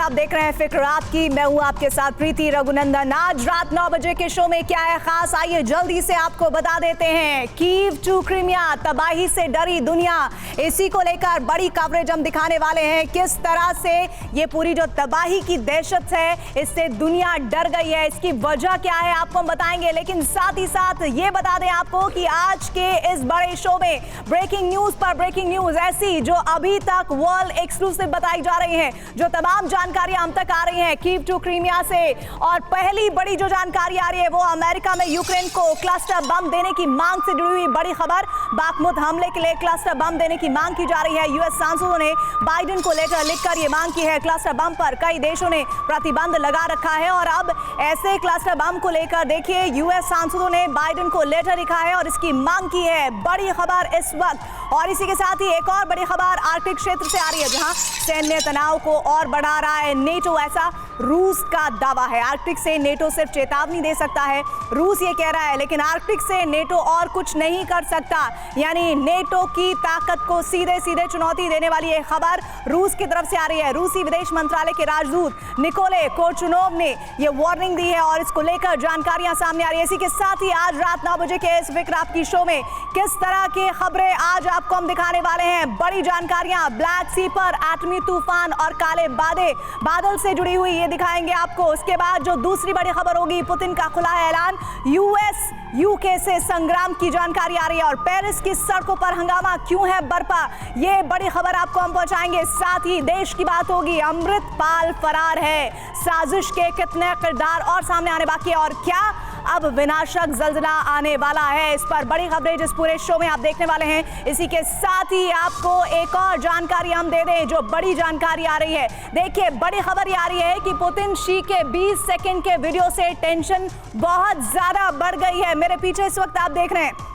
आप देख रहे हैं फिक्र रात की। मैं हूं आपके साथ प्रीति रघुनंदन। आज रात 9 बजे के शो में क्या है खास, आइए जल्दी से आपको बता देते हैं। कीव टू क्रीमिया, तबाही से डरी दुनिया, इसी को लेकर बड़ी कवरेज हम दिखाने वाले हैं। किस तरह से ये पूरी जो तबाही की दहशत है, इससे दुनिया डर गई है, इसकी वजह क्या है आपको हम बताएंगे। लेकिन साथ ही साथ ये बता दें आपको कि आज के इस बड़े शो में ब्रेकिंग न्यूज पर ब्रेकिंग न्यूज, ऐसी जो अभी तक वर्ल्ड एक्सक्लूसिव बताई जा रही है, जो तमाम जानकारियां हम तक आ रही हैं कीव टू क्रीमिया से। और पहली बड़ी जो जानकारी आ रही है वो अमेरिका में यूक्रेन को क्लस्टर बम देने की मांग से जुड़ी हुई बड़ी खबर। बाखमुत हमले के लिए क्लस्टर बम देने की मांग की जा रही है। यूएस सांसदों ने बाइडेन को लेटर लिखकर ये मांग की है। क्लस्टर बम पर कई देशों ने प्रतिबंध लगा रखा है और अब ऐसे क्लस्टर बम को लेकर देखिए यूएस सांसदों ने बाइडेन को लेटर लिखा है और इसकी मांग की है। बड़ी खबर इस वक्त। और इसी के साथ ही एक और बड़ी खबर आर्कटिक क्षेत्र से आ रही है, जहां सैन्य तनाव को और बढ़ा रहा है नेटो, ऐसा रूस का दावा है। आर्कटिक से नेटो सिर्फ चेतावनी दे सकता है, रूस ये कह रहा है, लेकिन आर्कटिक से नेटो और कुछ नहीं कर सकता। यानी नेटो की ताकत को सीधे सीधे चुनौती देने वाली ये खबर रूस की तरफ से आ रही है। रूसी विदेश मंत्रालय के राजदूत निकोले कोर्चुनोव ने ये वार्निंग दी है और इसको लेकर जानकारियां सामने आ रही है। इसी के साथ ही आज रात 9 बजे के इस विक्र आपकी शो में किस तरह की खबरें आज आपको हम दिखाने वाले हैं। बड़ी जानकारियां ब्लैक सी पर एटमी तूफान और काले बादल से जुड़ी हुई ये दिखाएंगे आपको। उसके बाद जो दूसरी बड़ी खबर होगी, पुतिन का खुला ऐलान, यूएस यूके से संग्राम की जानकारी आ रही है और पेरिस की सड़कों पर हंगामा क्यों है बरपा, ये बड़ी खबर आपको हम पहुंचाएंगे। साथ ही देश की बात होगी, अमृतपाल फरार है, साजिश के कितने किरदार और सामने आने बाकी है और क्या अब विनाशक जल्जला आने वाला है, इस पर बड़ी खबरें जिस पूरे शो में आप देखने वाले हैं। इसी के साथ ही आपको एक और जानकारी हम दे दें, जो बड़ी जानकारी आ रही है। देखिए बड़ी खबर ये आ रही है कि पुतिन शी के 20 सेकंड के वीडियो से टेंशन बहुत ज्यादा बढ़ गई है। मेरे पीछे इस वक्त आप देख रहे हैं,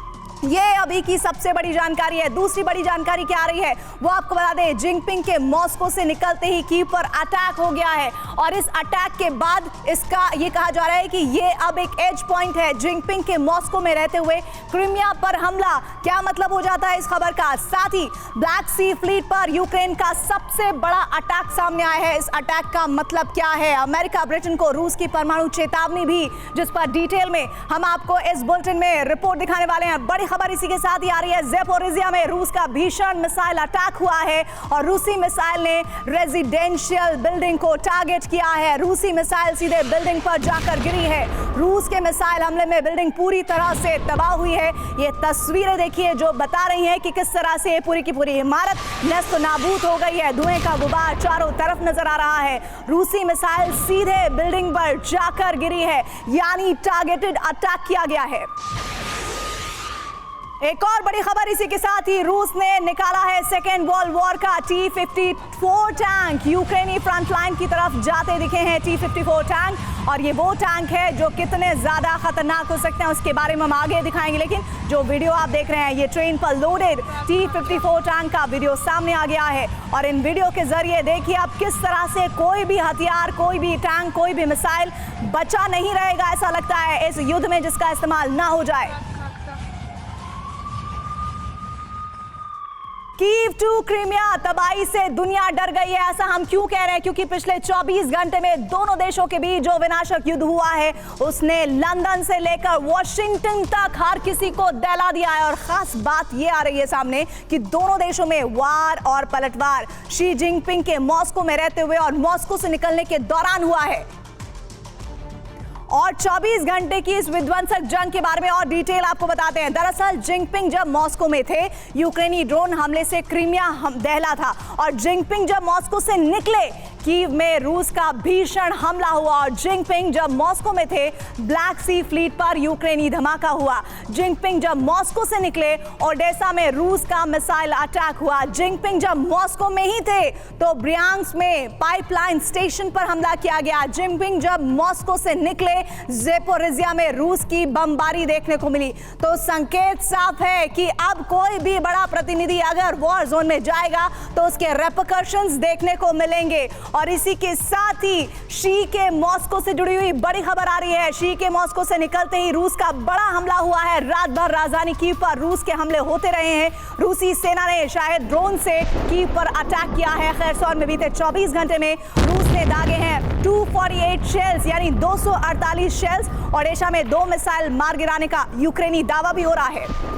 ये अभी की सबसे बड़ी जानकारी है। दूसरी बड़ी जानकारी क्या आ रही है वो आपको बता दें, जिनपिंग के मॉस्को से निकलते ही कीव पर अटैक हो गया है और इस अटैक के बाद इसका ये कहा जा रहा है कि ये अब एक एज पॉइंट है। जिनपिंग के मॉस्को में रहते हुए क्रीमिया पर हमला, क्या मतलब हो जाता है इस खबर का। साथ ही ब्लैक सी फ्लीट पर यूक्रेन का सबसे बड़ा अटैक सामने आया है। इस अटैक का मतलब क्या है, अमेरिका ब्रिटेन को रूस की परमाणु चेतावनी भी, जिस पर डिटेल में हम आपको इस बुलेटिन में रिपोर्ट दिखाने वाले हैं। बड़ी खबर इसी के साथ ही आ रही है, ज़ेपोरिज़िया में रूस का भीषण मिसाइल अटैक हुआ है और रूसी मिसाइल ने रेजिडेंशियल बिल्डिंग को टारगेट किया है। रूसी मिसाइल सीधे बिल्डिंग पर जाकर गिरी है। रूस के मिसाइल हमले में बिल्डिंग पूरी तरह से तबाह हुई है। ये तस्वीरें देखिए जो बता रही हैं कि किस तरह से पूरी की पूरी इमारत नस्त नाबूद हो गई है। धुएं का गुबार चारों तरफ नजर आ रहा है। रूसी मिसाइल सीधे बिल्डिंग पर जाकर गिरी है, यानी टारगेटेड अटैक किया गया है। एक और बड़ी खबर इसी के साथ ही, रूस ने निकाला है सेकेंड वर्ल्ड वॉर का T-54 टैंक। यूक्रेनी फ्रंट लाइन की तरफ जाते दिखे हैं T-54 टैंक और ये वो टैंक है जो कितने ज्यादा खतरनाक हो सकते हैं उसके बारे में हम आगे दिखाएंगे। लेकिन जो वीडियो आप देख रहे हैं, ये ट्रेन पर लोडेड T-54 टैंक का वीडियो सामने आ गया है और इन वीडियो के जरिए देखिए आप किस तरह से कोई भी हथियार, कोई भी टैंक, कोई भी मिसाइल बचा नहीं रहेगा, ऐसा लगता है इस युद्ध में जिसका इस्तेमाल ना हो जाए। कीव टू क्रीमिया, तबाही से दुनिया डर गई है। ऐसा हम क्यों कह रहे हैं, क्योंकि पिछले 24 घंटे में दोनों देशों के बीच जो विनाशक युद्ध हुआ है उसने लंदन से लेकर वॉशिंगटन तक हर किसी को दहला दिया है। और खास बात ये आ रही है सामने कि दोनों देशों में वार और पलटवार शी जिनपिंग के मॉस्को में रहते हुए और मॉस्को से निकलने के दौरान हुआ है। और 24 घंटे की इस विध्वंसक जंग के बारे में और डिटेल आपको बताते हैं। दरअसल जिनपिंग जब मॉस्को में थे, यूक्रेनी ड्रोन हमले से क्रीमिया दहला था और जिनपिंग जब मॉस्को से निकले, कीव में रूस का भीषण हमला हुआ और जिनपिंग जब मॉस्को में थे, ब्लैक सी फ्लीट पर यूक्रेनी धमाका हुआ। जिनपिंग जब मॉस्को से निकले, ओडेसा में रूस का मिसाइल अटैक हुआ। जिनपिंग जब मॉस्को में ही थे तो ब्रियांस्क में पाइपलाइन स्टेशन पर हमला किया गया। जिनपिंग जब मॉस्को से निकले, ज़ेपोरिज़िया में रूस की बमबारी देखने को मिली। तो संकेत साफ है कि अब कोई भी बड़ा प्रतिनिधि अगर वॉर जोन में जाएगा तो उसके रेपरकशंस देखने को मिलेंगे और इसी के साथ ही शी के मॉस्को से जुड़ी हुई बड़ी खबर आ रही है। शी के मॉस्को से निकलते ही रूस का बड़ा हमला हुआ है। रात भर राजधानी कीव पर रूस के हमले होते रहे हैं। रूसी सेना ने शायद ड्रोन से कीव पर अटैक किया है। खैरसौन में बीते 24 घंटे में रूस ने दागे हैं 248 शेल्स यानी 248 शेल्स। ओडेशा में 2 मिसाइल मार गिराने का यूक्रेनी दावा भी हो रहा है।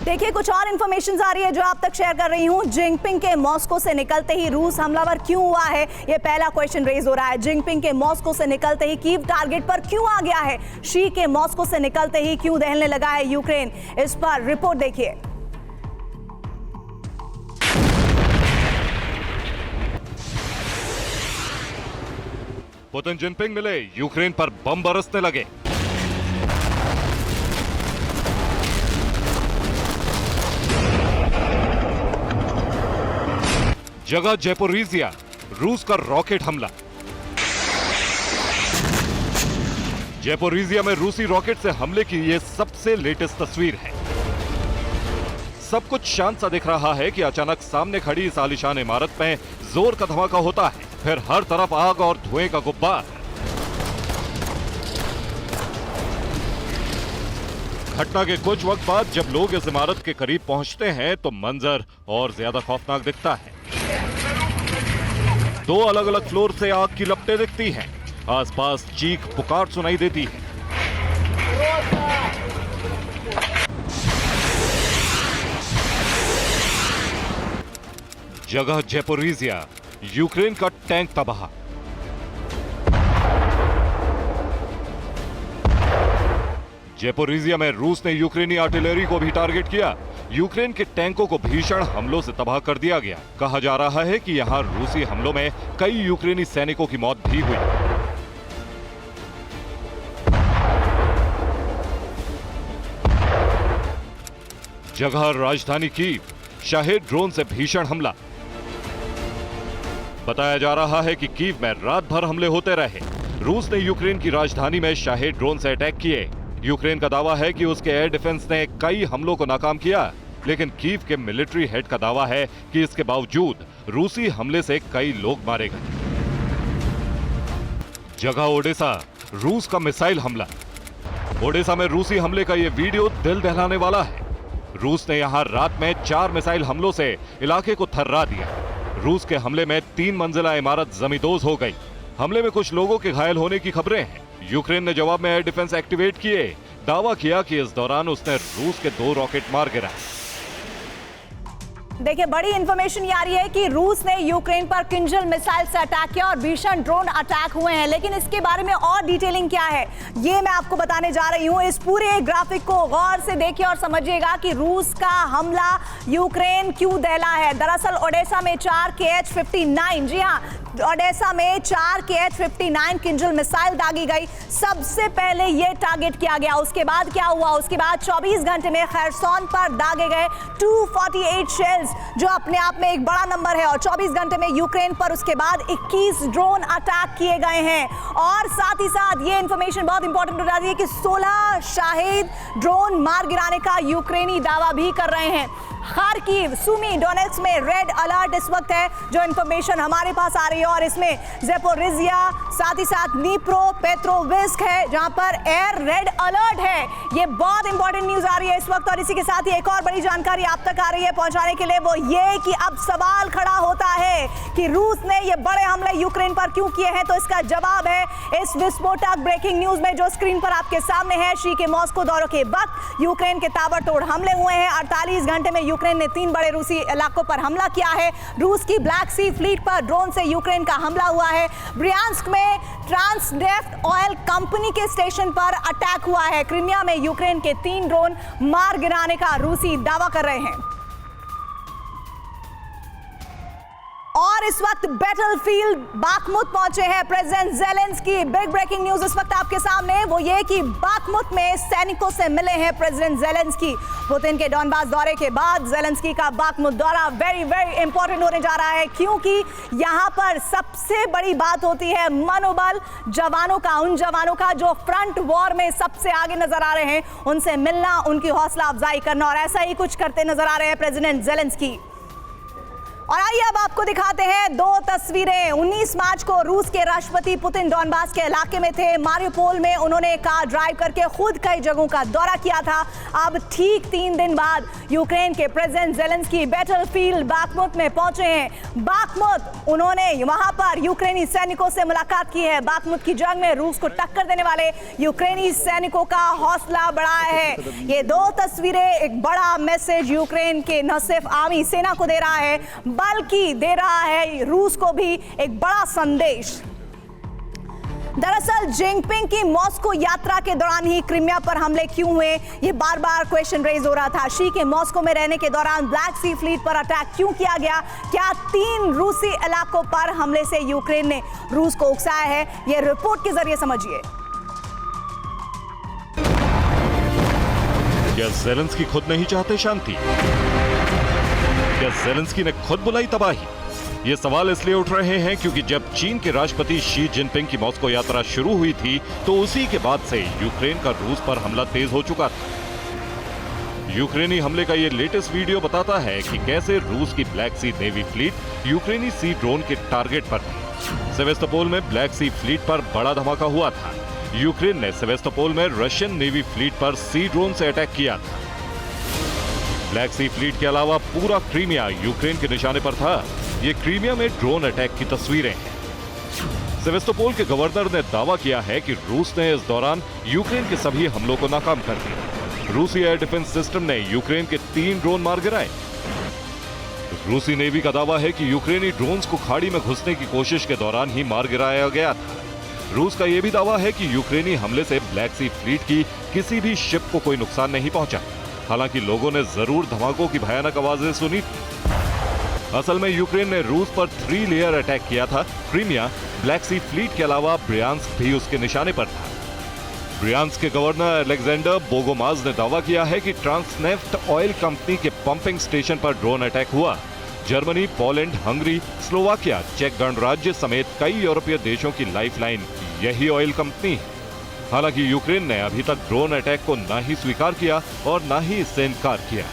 देखिए कुछ और इंफॉर्मेशन आ रही है जो आप तक शेयर कर रही हूं। जिनपिंग के मॉस्को से निकलते ही रूस हमलावर क्यों हुआ है, यह पहला क्वेश्चन रेज हो रहा है। जिनपिंग के मॉस्को से निकलते ही कीव टारगेट पर क्यों आ गया है? शी के मॉस्को से निकलते ही क्यों दहलने लगा है यूक्रेन? इस पर रिपोर्ट देखिए। पुतिन जिनपिंग मिले, यूक्रेन पर बम बरसने लगे। जगह ज़ेपोरिज़िया, रूस का रॉकेट हमला। ज़ेपोरिज़िया में रूसी रॉकेट से हमले की यह सबसे लेटेस्ट तस्वीर है। सब कुछ शांत सा दिख रहा है कि अचानक सामने खड़ी इस आलीशान इमारत में जोर का धमाका होता है, फिर हर तरफ आग और धुएं का गुब्बार। घटना के कुछ वक्त बाद जब लोग इस इमारत के करीब पहुंचते हैं तो मंजर और ज्यादा खौफनाक दिखता है। 2 अलग अलग फ्लोर से आग की लपटें दिखती हैं। आसपास चीख पुकार सुनाई देती है। जगह ज़ेपोरिज़िया, यूक्रेन का टैंक तबाह। ज़ेपोरिज़िया में रूस ने यूक्रेनी आर्टिलरी को भी टारगेट किया। यूक्रेन के टैंकों को भीषण हमलों से तबाह कर दिया गया। कहा जा रहा है कि यहां रूसी हमलों में कई यूक्रेनी सैनिकों की मौत भी हुई। जगह राजधानी कीव, शाहेद ड्रोन से भीषण हमला। बताया जा रहा है कि कीव में रात भर हमले होते रहे। रूस ने यूक्रेन की राजधानी में शाहेद ड्रोन से अटैक किए। यूक्रेन का दावा है कि उसके एयर डिफेंस ने कई हमलों को नाकाम किया, लेकिन कीव के मिलिट्री हेड का दावा है कि इसके बावजूद रूसी हमले से कई लोग मारे गए। जगह ओडेसा, रूस का मिसाइल हमला। ओडेसा में रूसी हमले का यह वीडियो दिल दहलाने वाला है। रूस ने यहां रात में 4 मिसाइल हमलों से इलाके को थर्रा दिया। रूस के हमले में 3 मंजिला इमारत जमींदोज हो गई। हमले में कुछ लोगों के घायल होने की खबरें हैं। यूक्रेन ने जवाब में एयर डिफेंस एक्टिवेट किए। दावा किया कि इस दौरान उसने रूस के 2 रॉकेट मार गिराए। देखिए बड़ी इंफॉर्मेशन ये आ रही है कि रूस ने यूक्रेन पर किंजल मिसाइल से अटैक किया और भीषण ड्रोन अटैक हुए हैं, लेकिन इसके बारे में और डिटेलिंग क्या है ये मैं आपको बताने जा रही हूं। इस पूरे ग्राफिक को गौर से देखिए और समझिएगा कि रूस का हमला यूक्रेन क्यों दहला है। दरअसल ओडेसा में 4 KH-59, जी हां, ओडेसा में 4 KH-59 किंजल मिसाइल दागी गई। सबसे पहले यह टारगेट किया गया। उसके बाद क्या हुआ? उसके बाद 24 घंटे में खैरसौन पर दागे गए 248 शेल्स, जो अपने आप में एक बड़ा नंबर है। और 24 घंटे में यूक्रेन पर उसके बाद 21 ड्रोन अटैक किए गए हैं। और साथ ही साथ ये इंफॉर्मेशन बहुत इंपॉर्टेंट हो जाती है कि 16 शाहिद ड्रोन मार गिराने का यूक्रेनी दावा भी कर रहे हैं। खार्किव, सुमी, डोनेट्स्क में रेड अलर्ट इस वक्त है, जो इंफॉर्मेशन हमारे पास आ रही है। और इसमें ज़ेपोरिज़िया, साथ ही साथ नीप्रो पेट्रोविस्क है, जहां पर एयर रेड अलर्ट है। ये बहुत इंपॉर्टेंट न्यूज आ रही है इस वक्त। और इसी के साथ ही एक और बड़ी जानकारी आप तक आ रही है पहुंचाने के लिए, वो ये कि अब सवाल खड़ा होता है कि रूस ने ये बड़े हमले यूक्रेन पर क्यों किए हैं। तो इसका जवाब है इस विस्फोटक ब्रेकिंग न्यूज में जो स्क्रीन पर आपके सामने है। शी के मॉस्को दौरों के वक्त यूक्रेन के ताबड़तोड़ हमले हुए हैं। 48 घंटे में यूक्रेन ने 3 बड़े रूसी इलाकों पर हमला किया है। रूस की ब्लैक सी फ्लीट पर ड्रोन से यूक्रेन का हमला हुआ है। ब्रियांस्क में ट्रांसनेफ्ट ऑयल कंपनी के स्टेशन पर अटैक हुआ है। क्रीमिया में यूक्रेन के 3 ड्रोन मार गिराने का रूसी दावा कर रहे हैं। और और इस वक्त बैटलफील्ड बाखमुत पहुंचे हैं president Zelensky. Big breaking news इस वक्त आपके सामने, वो ये कि बाखमुत में सैनिकों से मिले हैं प्रेसिडेंट जेलेंस्की। पुतिन के डॉनबास दौरे के बाद जेलेंस्की का बाखमुत दौरा वेरी वेरी इंपॉर्टेंट होने जा रहा है, क्योंकि यहां पर सबसे बड़ी बात होती है मनोबल जवानों का, उन जवानों का जो फ्रंट वॉर में सबसे आगे नजर आ रहे हैं, उनसे मिलना, उनकी हौसला अफजाई करना, और ऐसा ही कुछ करते नजर आ रहे हैं प्रेसिडेंट जेलेंस्की। और आइए अब आपको दिखाते हैं दो तस्वीरें। 19 मार्च को रूस के राष्ट्रपति पुतिन डॉनबास के इलाके में थे। मारियोपोल में उन्होंने कार ड्राइव करके खुद कई जगहों का दौरा किया था। अब ठीक 3 दिन बाद यूक्रेन के प्रेसिडेंट जेलेंस्की बैटलफील्ड बाखमुत में पहुंचे हैं। बाखमुत, उन्होंने वहां पर यूक्रेनी सैनिकों से मुलाकात की है। बाखमुत की जंग में रूस को टक्कर देने वाले यूक्रेनी सैनिकों का हौसला बढ़ाया है। ये दो तस्वीरें एक बड़ा मैसेज यूक्रेन के न सिर्फ आर्मी सेना को दे रहा है, बल्कि दे रहा है रूस को भी एक बड़ा संदेश। दरअसल जिनपिंग की मॉस्को यात्रा के दौरान ही क्रीमिया पर हमले क्यों हुए, ये बार बार क्वेश्चन रेज हो रहा था। शी के मॉस्को में रहने के दौरान ब्लैक सी फ्लीट पर अटैक क्यों किया गया? क्या 3 रूसी इलाकों पर हमले से यूक्रेन ने रूस को उकसाया है? ये रिपोर्ट के जरिए समझिए। क्या जेलेंस्की खुद नहीं चाहते शांति? क्या जेलेंस्की ने खुद बुलाई तबाही? ये सवाल इसलिए उठ रहे हैं क्योंकि जब चीन के राष्ट्रपति शी जिनपिंग की मॉस्को यात्रा शुरू हुई थी, तो उसी के बाद से यूक्रेन का रूस पर हमला तेज हो चुका था। यूक्रेनी हमले का ये लेटेस्ट वीडियो बताता है कि कैसे रूस की ब्लैक सी नेवी फ्लीट यूक्रेनी सी ड्रोन के टारगेट पर थी। सेवेस्तोपोल में ब्लैक सी फ्लीट पर बड़ा धमाका हुआ था। यूक्रेन ने सेवेस्तोपोल में रशियन नेवी फ्लीट पर सी ड्रोन से अटैक किया था। ब्लैक सी फ्लीट के अलावा पूरा क्रीमिया यूक्रेन के निशाने पर था। ये क्रीमिया में ड्रोन अटैक की तस्वीरें हैं। सेवेस्तोपोल के गवर्नर ने दावा किया है कि रूस ने इस दौरान यूक्रेन के सभी हमलों को नाकाम कर दिया। रूसी एयर डिफेंस सिस्टम ने यूक्रेन के 3 ड्रोन मार गिराए। रूसी नेवी का दावा है कि यूक्रेनी ड्रोन्स को खाड़ी में घुसने की कोशिश के दौरान ही मार गिराया गया था। रूस का यह भी दावा है कि यूक्रेनी हमले से ब्लैक सी फ्लीट की किसी भी शिप को कोई नुकसान नहीं पहुंचा। हालांकि लोगों ने जरूर धमाकों की भयानक आवाजें सुनी थी। असल में यूक्रेन ने रूस पर 3 लेयर अटैक किया था। क्रीमिया, ब्लैक सी फ्लीट के अलावा ब्रियांस्क भी उसके निशाने पर था। ब्रियांस्क के गवर्नर अलेक्जेंडर बोगोमाज ने दावा किया है कि ट्रांसनेफ्ट ऑयल कंपनी के पंपिंग स्टेशन पर ड्रोन अटैक हुआ। जर्मनी, पोलैंड, हंगरी, स्लोवाकिया, चेक गणराज्य समेत कई यूरोपीय देशों की लाइफलाइन यही ऑयल कंपनी है। हालांकि यूक्रेन ने अभी तक ड्रोन अटैक को ना ही स्वीकार किया और ना ही इससे इनकार किया।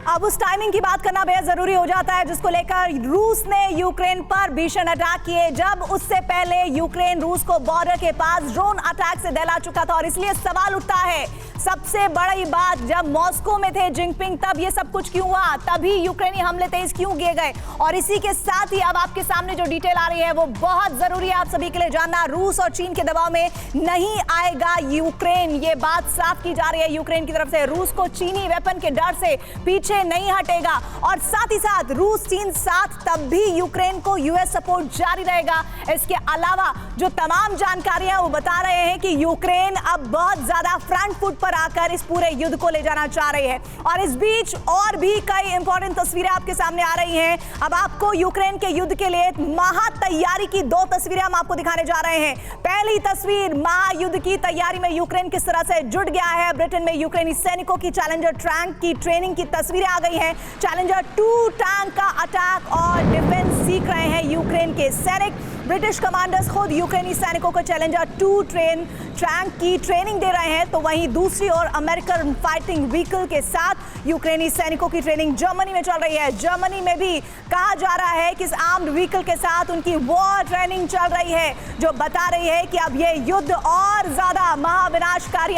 अब उस टाइमिंग की बात करना बेहद जरूरी हो जाता है जिसको लेकर रूस ने यूक्रेन पर भीषण अटैक किए, जब उससे पहले यूक्रेन रूस को बॉर्डर के पास ड्रोन अटैक से दहला चुका था। और इसलिए सवाल उठता है, सबसे बड़ी बात, जब मॉस्को में थे जिनपिंग तब ये सब कुछ क्यों हुआ? तभी यूक्रेनी हमले तेज क्यों किए गए? और इसी के साथ ही अब आपके सामने जो डिटेल आ रही है वो बहुत जरूरी है आप सभी के लिए जानना। रूस और चीन के दबाव में नहीं आएगा यूक्रेन, ये बात साफ की जा रही है यूक्रेन की तरफ से। रूस को चीनी वेपन के डर से पीछे नहीं हटेगा, और साथ ही साथ रूस चीन साथ तब भी यूक्रेन को यूएस सपोर्ट जारी रहेगा। इसके अलावा जो तमाम जानकारियां वो बता रहे हैं कि यूक्रेन अब बहुत ज्यादा फ्रंट फुट पर आकर इस पूरे युद्ध को ले जाना चाह रही है। और इस बीच और भी कई इंपॉर्टेंट तस्वीरें आपके सामने आ रही हैं। अब आपको यूक्रेन के युद्ध के लिए महा तैयारी की 2 तस्वीरें हम आपको दिखाने जा रहे हैं। पहली तस्वीर, महायुद्ध की तैयारी में यूक्रेन किस तरह से जुट गया है। ब्रिटेन में यूक्रेनी सैनिकों की चैलेंजर टैंक की ट्रेनिंग की तस्वीरें आ गई हैं। चैलेंजर 2 टैंक का अटैक और डिफेंस सीख रहे हैं यूक्रेन के सैनिक। ब्रिटिश कमांडर्स खुद यूक्रेनी सैनिकों को चैलेंजर 2 टैंक की ट्रेनिंग दे रहे हैं, तो वहीं दूसरी ओर अमेरिकन फाइटिंग व्हीकल के साथ यूक्रेनी सैनिकों की ट्रेनिंग जर्मनी में चल रही है। जर्मनी में भी कहा जा रहा है कि इस आर्म्ड व्हीकल के साथ उनकी वॉर ट्रेनिंग चल रही है, जो बता रही है कि अब ये युद्ध और ज्यादा महाविनाशकारी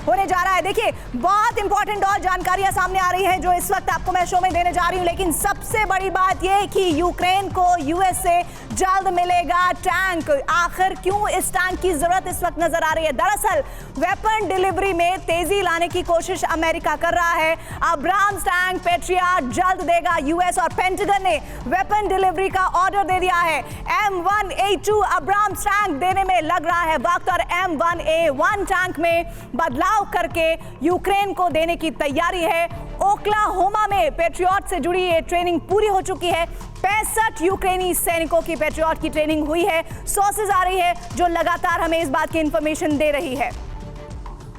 होने जा रहा है। देखिए, बहुत इंपॉर्टेंट और जानकारियां सामने आ रही हैं जो इस वक्त आपको मैं शो में देने जा रही हूं, लेकिन सबसे बड़ी बात यह कि यूक्रेन को यूएस से जल्द मिलेगा टैंक। आखिर क्यों इस टैंक की जरूरत इस वक्त नजर आ रही है? दरअसल वेपन डिलीवरी में तेजी लाने की कोशिश अमेरिका कर रहा है। अब्राम्स टैंक पेट्रियट जल्द देगा यूएस, और पेंटागन ने वेपन डिलीवरी का ऑर्डर दे दिया है। M1A2 अब्राम्स टैंक देने में लग रहा है वक्त, और M1A1 टैंक में बदलाव करके यूक्रेन को देने की तैयारी है। ओक्लाहोमा में पैट्रियट से जुड़ी ये ट्रेनिंग पूरी हो चुकी है। 65 यूक्रेनी सैनिकों की पैट्रियट की ट्रेनिंग हुई है। सोर्सेज आ रही है जो लगातार हमें इस बात की इंफॉर्मेशन दे रही है।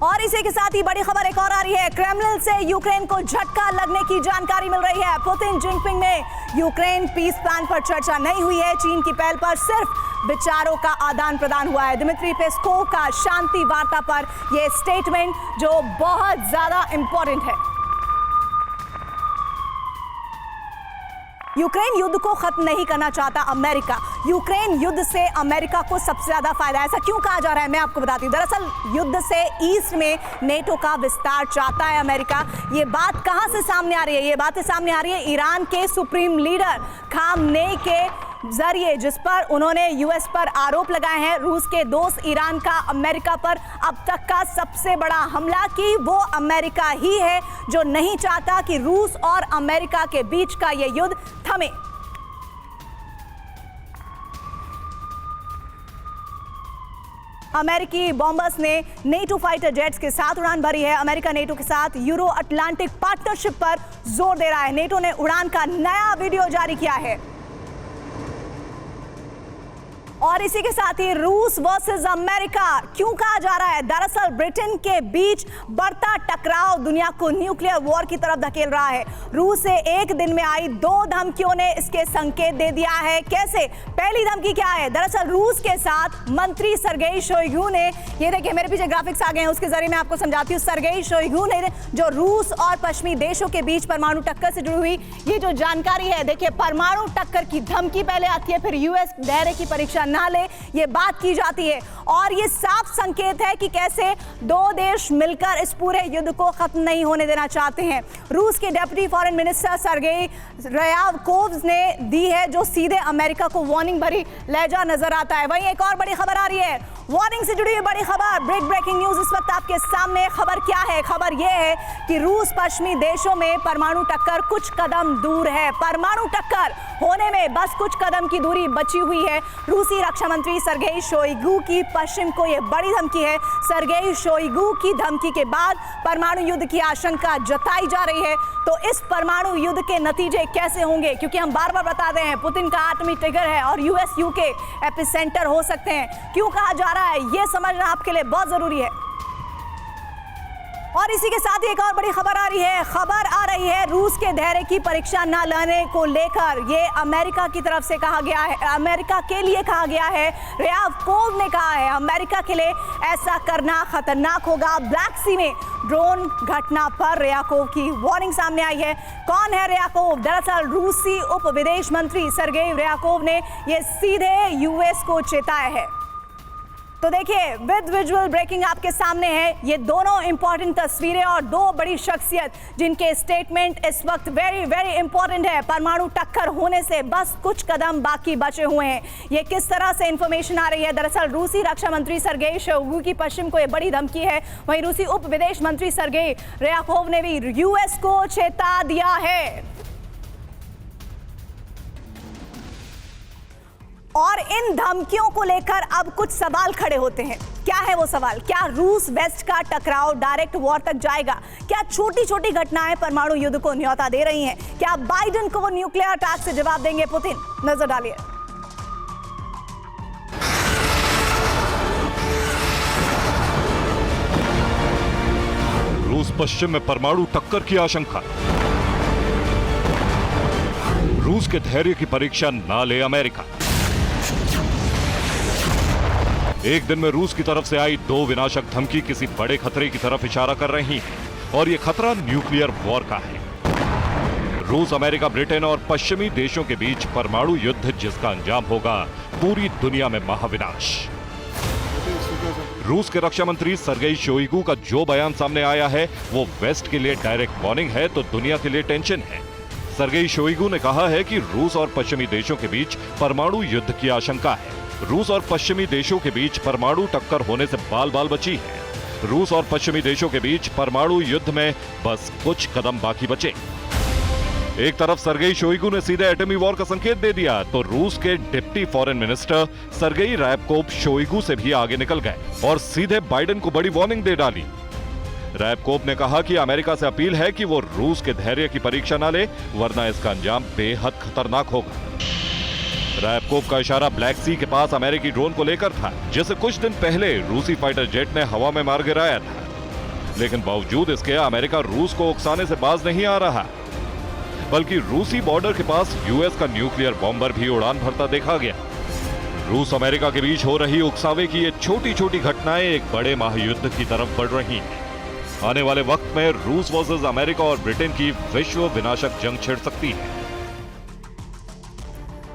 और इसी के साथ ही बड़ी खबर एक और आ रही है। क्रेमलिन से यूक्रेन को झटका लगने की जानकारी मिल रही है। पुतिन जिनपिंग में यूक्रेन पीस प्लान पर चर्चा नहीं हुई है। चीन की पहल पर सिर्फ विचारों का आदान प्रदान हुआ है। दिमित्री पेस्कोव का शांति वार्ता पर यह स्टेटमेंट जो बहुत ज्यादा इंपॉर्टेंट है। यूक्रेन युद्ध को खत्म नहीं करना चाहता अमेरिका। यूक्रेन युद्ध से अमेरिका को सबसे ज्यादा फायदा है। ऐसा क्यों कहा जा रहा है मैं आपको बताती हूँ। दरअसल युद्ध से ईस्ट में नेटो का विस्तार चाहता है अमेरिका। ये बात कहां से सामने आ रही है? ये बात सामने आ रही है ईरान के सुप्रीम लीडर खामनेई के जरिए, जिस पर उन्होंने यूएस पर आरोप लगाए हैं। रूस के दोस्त ईरान का अमेरिका पर अब तक का सबसे बड़ा हमला कि वो अमेरिका ही है जो नहीं चाहता कि रूस और अमेरिका के बीच का ये युद्ध थमे। अमेरिकी बॉम्बर्स ने नेटो फाइटर जेट्स के साथ उड़ान भरी है। अमेरिका नेटो के साथ यूरो अटलांटिक पार्टनरशिप पर जोर दे रहा है। नेटो ने उड़ान का नया वीडियो जारी किया है। और इसी के साथ ही रूस वर्सेस अमेरिका क्यों कहा जा रहा है? दरअसल ब्रिटेन के बीच बढ़ता टकराव दुनिया को न्यूक्लियर वॉर की तरफ धकेल रहा है। रूस से एक दिन में आई 2 धमकियों ने इसके संकेत दे दिया है। कैसे? पहली धमकी क्या है? दरअसल रूस के साथ मंत्री सर्गेई शोइगु ने, ये देखिए मेरे पीछे ग्राफिक्स आ गए हैं, उसके जरिए मैं आपको समझाती हूँ। सर्गेई शोइगु ने जो रूस और पश्चिमी देशों के बीच परमाणु टक्कर से जुड़ी हुई ये जो जानकारी है, देखिए परमाणु टक्कर की धमकी पहले आती है, फिर यूएस धैर्य की परीक्षा ना ले ये बात की जाती है। और ये साफ संकेत है कि कैसे 2 देश मिलकर इस पूरे युद्ध को खत्म नहीं होने देना चाहते हैं। रूस के डेप्यूटी फॉरेन मिनिस्टर सर्गेई रयाकोव ने दी है जो सीधे अमेरिका को वार्निंग भरी लहजा नजर आता है। वहीं एक और बड़ी खबर आ रही है, वार्निंग से जुड़ी हुई बड़ी खबर, बिग ब्रेकिंग न्यूज इस वक्त आपके सामने। खबर क्या है? खबर यह है कि रूस पश्चिमी देशों में परमाणु टक्कर कुछ कदम दूर है। परमाणु टक्कर होने में बस कुछ कदम की दूरी बची हुई है। रूसी रक्षा मंत्री सर्गेई शोइगु की पश्चिम को यह बड़ी धमकी है। सर्गेई शोइगु की धमकी के बाद परमाणु युद्ध की आशंका जताई जा रही है। तो इस परमाणु युद्ध के नतीजे कैसे होंगे? क्योंकि हम बार बार बता रहे हैं पुतिन का आटमी ट्रिगर है और यूएस यूके एपिसेंटर हो सकते हैं। क्यों कहा जा रहा है यह समझना आपके लिए बहुत जरूरी है। और इसी के साथ ही एक और बड़ी खबर आ रही है। खबर आ रही है रूस के धैर्य की परीक्षा न लेने को लेकर। ये अमेरिका की तरफ से कहा गया है, अमेरिका के लिए कहा गया है। रयाकोव ने कहा है अमेरिका के लिए ऐसा करना खतरनाक होगा। ब्लैक सी में ड्रोन घटना पर रयाकोव की वार्निंग सामने आई है। कौन है रयाकोव? दरअसल रूसी उप विदेश मंत्री सर्गेई रयाकोव ने यह सीधे यूएस को चेताया है। तो देखिए विद विजुअल ब्रेकिंग आपके सामने है। ये दोनों इंपॉर्टेंट तस्वीरें और 2 बड़ी शख्सियत जिनके स्टेटमेंट इस वक्त वेरी वेरी इंपॉर्टेंट है। परमाणु टक्कर होने से बस कुछ कदम बाकी बचे हुए हैं। ये किस तरह से इंफॉर्मेशन आ रही है? दरअसल रूसी रक्षा मंत्री सर्गेई शोइगु की पश्चिम को यह बड़ी धमकी है। वहीं रूसी उप विदेश मंत्री सर्गेई रयाकोव ने भी यूएस को चेता दिया है। और इन धमकियों को लेकर अब कुछ सवाल खड़े होते हैं। क्या है वो सवाल? क्या रूस वेस्ट का टकराव डायरेक्ट वॉर तक जाएगा? क्या छोटी छोटी घटनाएं परमाणु युद्ध को न्योता दे रही हैं? क्या बाइडेन को न्यूक्लियर अटैक से जवाब देंगे पुतिन? नजर डालिए। रूस पश्चिम में परमाणु टक्कर की आशंका। रूस के धैर्य की परीक्षा ना ले अमेरिका। एक दिन में रूस की तरफ से आई 2 विनाशक धमकी किसी बड़े खतरे की तरफ इशारा कर रही हैं और यह खतरा न्यूक्लियर वॉर का है। रूस, अमेरिका, ब्रिटेन और पश्चिमी देशों के बीच परमाणु युद्ध जिसका अंजाम होगा पूरी दुनिया में महाविनाश। रूस के रक्षा मंत्री सर्गेई शोइगु का जो बयान सामने आया है वो वेस्ट के लिए डायरेक्ट वार्निंग है तो दुनिया के लिए टेंशन है। सर्गेई शोइगु ने कहा है कि रूस और पश्चिमी देशों के बीच परमाणु युद्ध की आशंका है। रूस और पश्चिमी देशों के बीच परमाणु टक्कर होने से बाल बाल बची है। रूस और पश्चिमी देशों के बीच परमाणु युद्ध में बस कुछ कदम बाकी बचे। एक तरफ सर्गेई शोइगु ने सीधे एटमी वॉर का संकेत दे दिया तो रूस के deputy foreign minister Sergei Ryabkov Shoigu से भी आगे निकल गए और सीधे बाइडेन को बड़ी वार्निंग दे डाली। रैबकोव ने कहा कि अमेरिका से अपील है कि वो रूस के धैर्य की परीक्षा न ले, वरना इसका अंजाम बेहद खतरनाक होगा। रैबकोव का इशारा ब्लैक सी के पास अमेरिकी ड्रोन को लेकर था, जिसे कुछ दिन पहले रूसी फाइटर जेट ने हवा में मार गिराया था। लेकिन बावजूद इसके अमेरिका रूस को उकसाने से बाज नहीं आ रहा, बल्कि रूसी बॉर्डर के पास यूएस का न्यूक्लियर बॉम्बर भी उड़ान भरता देखा गया। रूस अमेरिका के बीच हो रही उकसावे की ये छोटी छोटी घटनाएं एक बड़े महायुद्ध की तरफ बढ़ रही हैं। आने वाले वक्त में रूस वर्सेस अमेरिका और ब्रिटेन की विश्व विनाशक जंग छिड़ सकती है।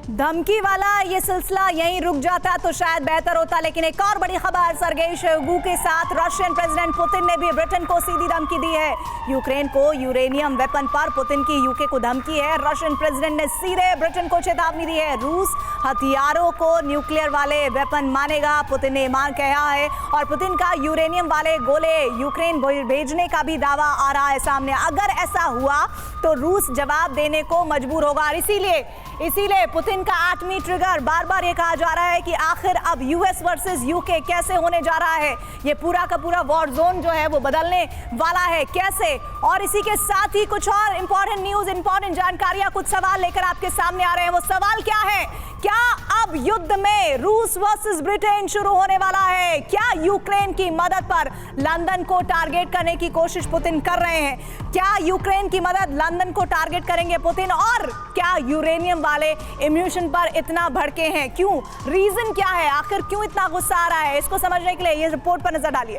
धमकी वाला ये सिलसिला यहीं रुक जाता तो शायद बेहतर होता, लेकिन एक और बड़ी खबर, सर्गेई शोइगु के साथ रशियन प्रेसिडेंट पुतिन ने भी ब्रिटेन को सीधी धमकी दी है। यूक्रेन को यूरेनियम वेपन पर पुतिन की यूके को धमकी है। रशियन प्रेसिडेंट ने सीधे ब्रिटेन को चेतावनी दी है, रूस हथियारों को न्यूक्लियर वाले वेपन मानेगा, पुतिन ने मां कहा है। और पुतिन का यूरेनियम वाले गोले यूक्रेन भेजने का भी दावा आ रहा है सामने। अगर ऐसा हुआ तो रूस जवाब देने को मजबूर होगा। और इसीलिए पुतिन का एटमी ट्रिगर, बार बार ये कहा जा रहा है कि आखिर अब यूएस वर्सेस यूके कैसे होने जा रहा है। ये पूरा का पूरा वॉर जोन जो है वो बदलने वाला है, कैसे। और इसी के साथ ही कुछ और इंपॉर्टेंट न्यूज, इंपॉर्टेंट जानकारियां, कुछ सवाल लेकर आपके सामने आ रहे हैं। वो सवाल क्या है? क्या अब युद्ध में रूस वर्सेस ब्रिटेन शुरू होने वाला है? क्या यूक्रेन की मदद पर लंदन को टारगेट करने की कोशिश पुतिन कर रहे हैं? क्या यूक्रेन की मदद लंदन को टारगेट करेंगे पुतिन? और क्या यूरेनियम वाले एम्यूनिशन पर इतना भड़के हैं? क्यों? रीजन क्या है? आखिर क्यों इतना गुस्सा आ रहा है? इसको समझने के लिए ये रिपोर्ट पर नजर डालिए।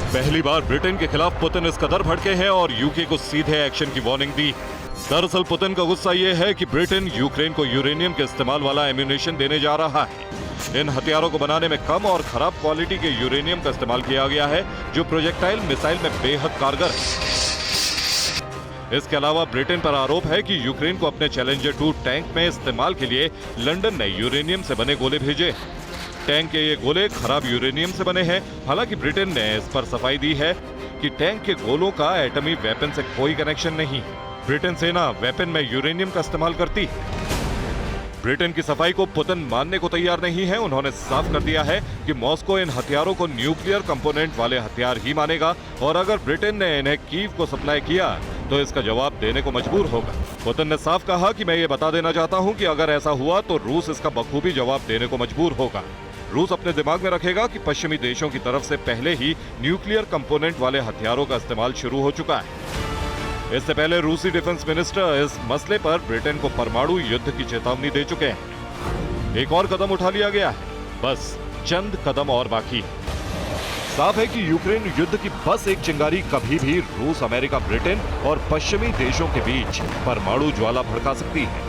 पहली बार ब्रिटेन के खिलाफ पुतिन इस कदर भड़के हैं और यूके को सीधे एक्शन की वार्निंग दी। दरअसल पुतिन का गुस्सा यह है कि ब्रिटेन यूक्रेन को यूरेनियम के इस्तेमाल वाला एम्यूनिशन देने जा रहा है। इन हथियारों को बनाने में कम और खराब क्वालिटी के यूरेनियम का इस्तेमाल किया गया है, जो प्रोजेक्टाइल मिसाइल में बेहद कारगर है। इसके अलावा ब्रिटेन पर आरोप है कि यूक्रेन को अपने चैलेंजर 2 टैंक में इस्तेमाल के लिए लंदन ने यूरेनियम से बने गोले भेजे। टैंक के ये गोले खराब यूरेनियम से बने हैं। हालांकि ब्रिटेन ने इस पर सफाई दी है कि टैंक के गोलों का एटमी वेपन से कोई कनेक्शन नहीं। ब्रिटेन सेना वेपन में यूरेनियम का इस्तेमाल करती है। ब्रिटेन की सफाई को पुतिन मानने को तैयार नहीं है। उन्होंने साफ कर दिया है कि मॉस्को इन हथियारों को न्यूक्लियर कंपोनेंट वाले हथियार ही मानेगा, और अगर ब्रिटेन ने इन्हें कीव को सप्लाई किया तो इसका जवाब देने को मजबूर होगा। पुतिन ने साफ कहा कि मैं ये बता देना चाहता हूं कि अगर ऐसा हुआ तो रूस इसका बखूबी जवाब देने को मजबूर होगा। रूस अपने दिमाग में रखेगा कि पश्चिमी देशों की तरफ से पहले ही न्यूक्लियर कंपोनेंट वाले हथियारों का इस्तेमाल शुरू हो चुका है। इससे पहले रूसी डिफेंस मिनिस्टर इस मसले पर ब्रिटेन को परमाणु युद्ध की चेतावनी दे चुके हैं। एक और कदम उठा लिया गया है, बस चंद कदम और बाकी है। साफ है कि यूक्रेन युद्ध की बस एक चिंगारी कभी भी रूस, अमेरिका, ब्रिटेन और पश्चिमी देशों के बीच परमाणु ज्वाला भड़का सकती है।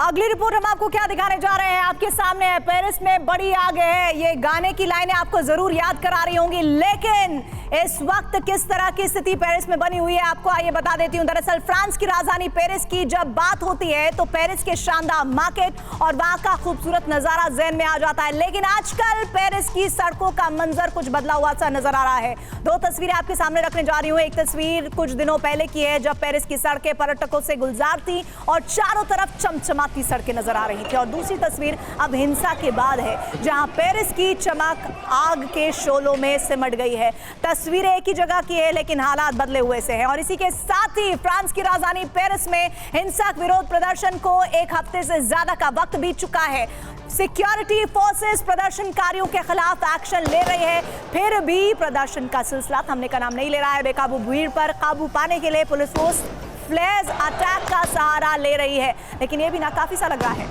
अगली रिपोर्ट हम आपको क्या दिखाने जा रहे हैं, आपके सामने है। पेरिस में बड़ी आग है। ये गाने की लाइनें आपको जरूर याद करा रही होंगी, लेकिन इस वक्त किस तरह की स्थिति पेरिस में बनी हुई है आपको आइए बता देती हूं। दरअसल फ्रांस की राजधानी पेरिस की जब बात होती है तो पेरिस के शानदार मार्केट और वहां का खूबसूरत नजारा ज़हन में आ जाता है, लेकिन आजकल पेरिस की सड़कों का मंजर कुछ बदला हुआ सा नजर आ रहा है। दो तस्वीरें आपके सामने रखने जा रही हूं। एक तस्वीर कुछ दिनों पहले की है जब पेरिस की सड़कें पर्यटकों से गुलजार थी और चारों तरफ चमचमाती सड़कें नजर आ रही थी, और दूसरी तस्वीर अब हिंसा के बाद है जहां पेरिस की चमक आग के शोलों में सिमट गई है। तस्वीरें एक ही जगह की है लेकिन हालात बदले हुए से हैं। और इसी के साथ ही फ्रांस की राजधानी पेरिस में हिंसक विरोध प्रदर्शन को एक हफ्ते से ज्यादा का वक्त बीत चुका है। सिक्योरिटी फोर्सेस प्रदर्शनकारियों के खिलाफ एक्शन ले रही है, फिर भी प्रदर्शन का सिलसिला थमने का नाम नहीं ले रहा है। बेकाबू भीड़ पर काबू पाने के लिए पुलिस फोर्स फ्लेयर अटैक का सहारा ले रही है, लेकिन यह भी नाकाफी सा लग रहा है।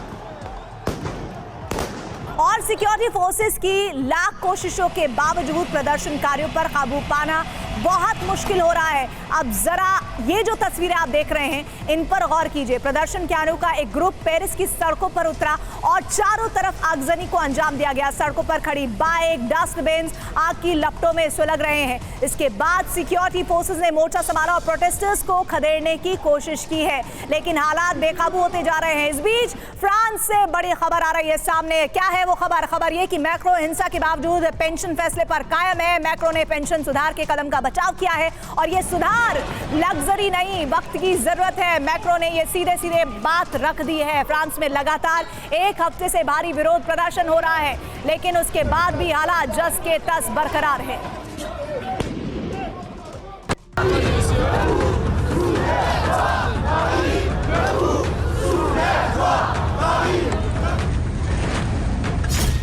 और सिक्योरिटी फोर्सेस की लाख कोशिशों के बावजूद प्रदर्शनकारियों पर काबू पाना बहुत मुश्किल हो रहा है। अब जरा ये जो तस्वीरें आप देख रहे हैं इन पर गौर कीजिए। प्रदर्शनकारियों का एक ग्रुप पेरिस की सड़कों पर उतरा और चारों तरफ आगजनी को अंजाम दिया गया। सड़कों पर खड़ी बाइक, डस्टबिन आग की लपटों में सुलग रहे हैं। इसके बाद सिक्योरिटी फोर्सेस ने मोर्चा संभाला और प्रोटेस्टर्स को खदेड़ने की कोशिश की है, लेकिन हालात बेकाबू होते जा रहे हैं। इस बीच फ्रांस से बड़ी खबर आ रही है सामने। क्या है वो खबर? खबर ये कि मैक्रो हिंसा के बावजूद पेंशन फैसले पर कायम है। मैक्रो ने पेंशन सुधार के कदम का बचाव किया है और ये सुधार लग्जरी नहीं, वक्त की जरूरत है। मैक्रो ने ये सीधे सीधे बात रख दी है। फ्रांस में लगातार एक हफ्ते से भारी विरोध प्रदर्शन हो रहा है, लेकिन उसके बाद भी हालात जस के तस बरकरार है।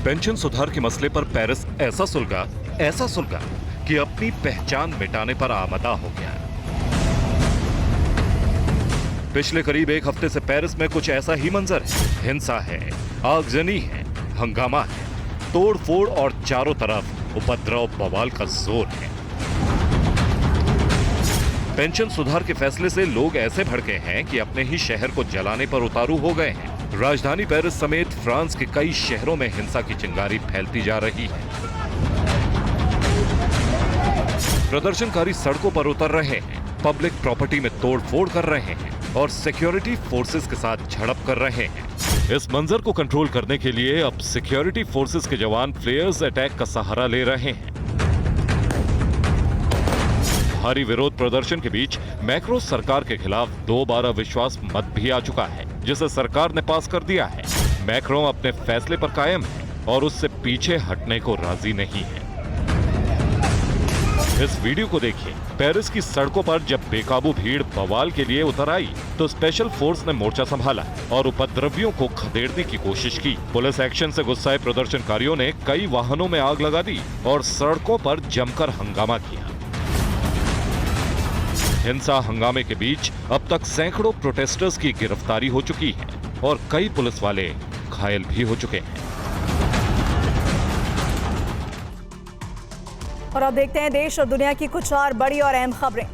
पेंशन सुधार के मसले पर पेरिस ऐसा सुलगा कि अपनी पहचान मिटाने पर आमदा हो गया। पिछले करीब एक हफ्ते से पेरिस में कुछ ऐसा ही मंजर है। हिंसा है, आगजनी है, हंगामा है, तोड़फोड़ और चारों तरफ उपद्रव बवाल का जोर है। पेंशन सुधार के फैसले से लोग ऐसे भड़के हैं कि अपने ही शहर को जलाने पर उतारू हो गए हैं। राजधानी पेरिस समेत फ्रांस के कई शहरों में हिंसा की चिंगारी फैलती जा रही है। प्रदर्शनकारी सड़कों पर उतर रहे हैं, पब्लिक प्रॉपर्टी में तोड़फोड़ कर रहे हैं और सिक्योरिटी फोर्सेस के साथ झड़प कर रहे हैं। इस मंजर को कंट्रोल करने के लिए अब सिक्योरिटी फोर्सेस के जवान फ्लेयर्स अटैक का सहारा ले रहे हैं। भारी विरोध प्रदर्शन के बीच मैक्रो सरकार के खिलाफ दोबारा विश्वास मत भी आ चुका है, जिसे सरकार ने पास कर दिया है। मैक्रो अपने फैसले पर कायम है और उससे पीछे हटने को राजी नहीं है। इस वीडियो को देखिए। पेरिस की सड़कों पर जब बेकाबू भीड़ बवाल के लिए उतर आई तो स्पेशल फोर्स ने मोर्चा संभाला और उपद्रवियों को खदेड़ने की कोशिश की। पुलिस एक्शन से गुस्साए प्रदर्शनकारियों ने कई वाहनों में आग लगा दी और सड़कों पर जमकर हंगामा किया। हिंसा हंगामे के बीच अब तक सैकड़ों प्रोटेस्टर्स की गिरफ्तारी हो चुकी है और कई पुलिस वाले घायल भी हो चुके हैं। और अब देखते हैं देश और दुनिया की कुछ और बड़ी और अहम खबरें।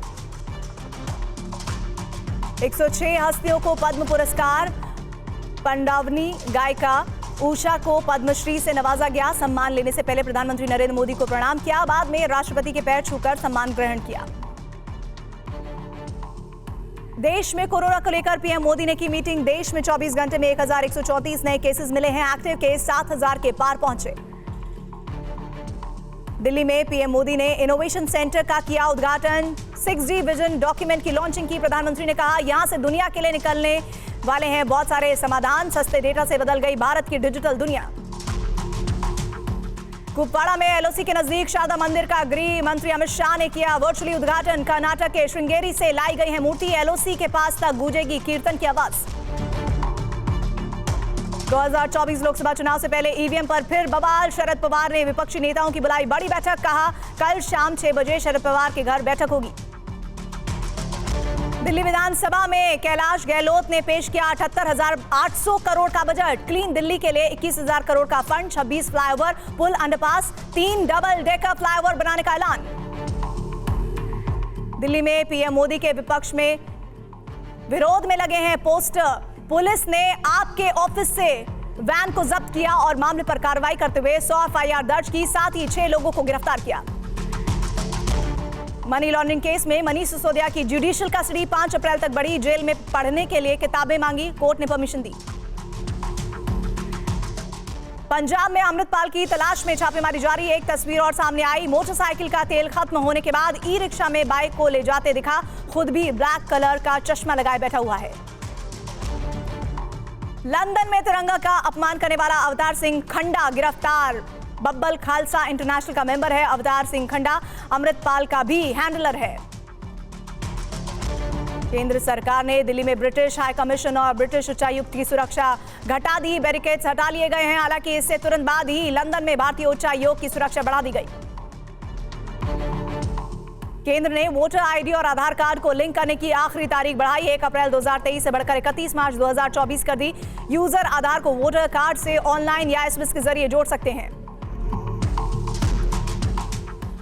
106 हस्तियों को पद्म पुरस्कार। पंडावनी गायिका उषा को पद्मश्री से नवाजा गया। सम्मान लेने से पहले प्रधानमंत्री नरेंद्र मोदी को प्रणाम किया, बाद में राष्ट्रपति के पैर छूकर सम्मान ग्रहण किया। देश में कोरोना को लेकर पीएम मोदी ने की मीटिंग। देश में 24 घंटे में 1134 नए केसेस मिले हैं। एक्टिव केस 7000 के पार पहुंचे। दिल्ली में पीएम मोदी ने इनोवेशन सेंटर का किया उद्घाटन। 6G विजन डॉक्यूमेंट की लॉन्चिंग की। प्रधानमंत्री ने कहा, यहां से दुनिया के लिए निकलने वाले हैं बहुत सारे समाधान। सस्ते डेटा से बदल गई भारत की डिजिटल दुनिया। कुपवाड़ा में एलओसी के नजदीक शारदा मंदिर का गृह मंत्री अमित शाह ने किया वर्चुअली उद्घाटन। कर्नाटक के श्रृंगेरी से लाई गई है मूर्ति। एलओसी के पास तक गूंजेगी कीर्तन की आवाज। 2024 लोकसभा चुनाव से पहले ईवीएम पर फिर बवाल। शरद पवार ने विपक्षी नेताओं की बुलाई बड़ी बैठक। कहा, कल शाम 6 बजे शरद पवार के घर बैठक होगी। दिल्ली विधानसभा में कैलाश गहलोत ने पेश किया 78,800 करोड़ का बजट। क्लीन दिल्ली के लिए 21,000 करोड़ का फंड। 26 फ्लाईओवर, पुल, अंडरपास, 3 डबल डेकर फ्लाईओवर बनाने का ऐलान। दिल्ली में पीएम मोदी के विपक्ष में विरोध में लगे हैं पोस्टर। पुलिस ने आपके ऑफिस से वैन को जब्त किया और मामले पर कार्रवाई करते हुए 100 एफआईआर दर्ज की। साथ ही 6 लोगों को गिरफ्तार किया। मनी लॉन्ड्रिंग केस में मनीष सिसोदिया की जुडिशियल कस्टडी 5 अप्रैल तक बढ़ी। जेल में पढ़ने के लिए किताबें मांगी, कोर्ट ने परमिशन दी। पंजाब में अमृतपाल की तलाश में छापेमारी जारी। एक तस्वीर और सामने आई। मोटरसाइकिल का तेल खत्म होने के बाद ई रिक्शा में बाइक को ले जाते दिखा। खुद भी ब्लैक कलर का चश्मा लगाए बैठा हुआ है। लंदन में तिरंगा का अपमान करने वाला अवतार सिंह खंडा गिरफ्तार। बब्बल खालसा इंटरनेशनल का मेंबर है अवतार सिंह खंडा। अमृतपाल का भी हैंडलर है। केंद्र सरकार ने दिल्ली में ब्रिटिश हाई कमीशन और ब्रिटिश उच्चायुक्त की सुरक्षा घटा दी। बैरिकेड्स हटा लिए गए हैं। हालांकि इससे तुरंत बाद ही लंदन में भारतीय उच्चायोग की सुरक्षा बढ़ा दी गई। केंद्र ने वोटर आईडी और आधार कार्ड को लिंक करने की आखिरी तारीख बढ़ाई। 1 अप्रैल 2023 से बढ़कर 31 मार्च 2024 कर दी। यूजर आधार को वोटर कार्ड से ऑनलाइन या एसएमएस के जरिए जोड़ सकते हैं।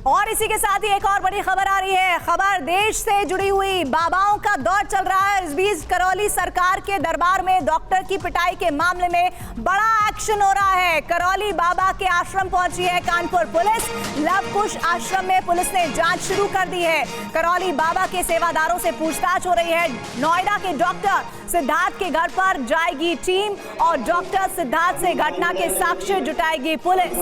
और इसी के साथ ही एक और बड़ी खबर आ रही है। खबर देश से जुड़ी हुई। बाबाओं का दौर चल रहा है। इस बीच करौली सरकार के दरबार में डॉक्टर की पिटाई के मामले में बड़ा एक्शन हो रहा है। करौली बाबा के आश्रम पहुंची है कानपुर पुलिस। लवकुश आश्रम में पुलिस ने जांच शुरू कर दी है। करौली बाबा के सेवादारों से पूछताछ हो रही है। नोएडा के डॉक्टर सिद्धार्थ के घर पर जाएगी टीम और डॉक्टर सिद्धार्थ से घटना के साक्ष्य जुटाएगी पुलिस।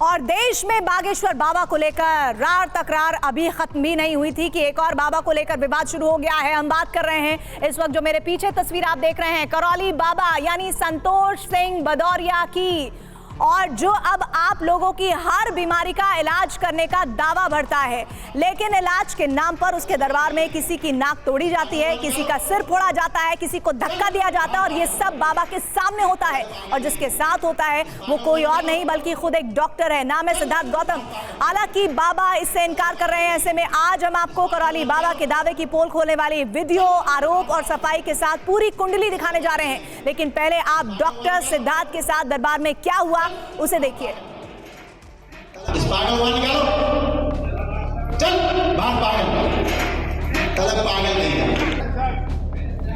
और देश में बागेश्वर बाबा को लेकर रार तकरार अभी खत्म भी नहीं हुई थी कि एक और बाबा को लेकर विवाद शुरू हो गया है। हम बात कर रहे हैं इस वक्त जो मेरे पीछे तस्वीर आप देख रहे हैं करौली बाबा यानी संतोष सिंह भदौरिया की, और जो अब आप लोगों की हर बीमारी का इलाज करने का दावा भरता है, लेकिन इलाज के नाम पर उसके दरबार में किसी की नाक तोड़ी जाती है, किसी का सिर फोड़ा जाता है, किसी को धक्का दिया जाता है, और ये सब बाबा के सामने होता है। और जिसके साथ होता है वो कोई और नहीं बल्कि खुद एक डॉक्टर है, नाम है सिद्धार्थ गौतम। हालांकि बाबा इससे इनकार कर रहे हैं। ऐसे में आज हम आपको करौली बाबा के दावे की पोल खोलने वाली वीडियो, आरोप और सफाई के साथ पूरी कुंडली दिखाने जा रहे हैं। लेकिन पहले आप डॉक्टर सिद्धार्थ के साथ दरबार में क्या हुआ उसे देखिए। इस पागल को निकालो, चल बाहर पागल, तलब पागल नहीं है।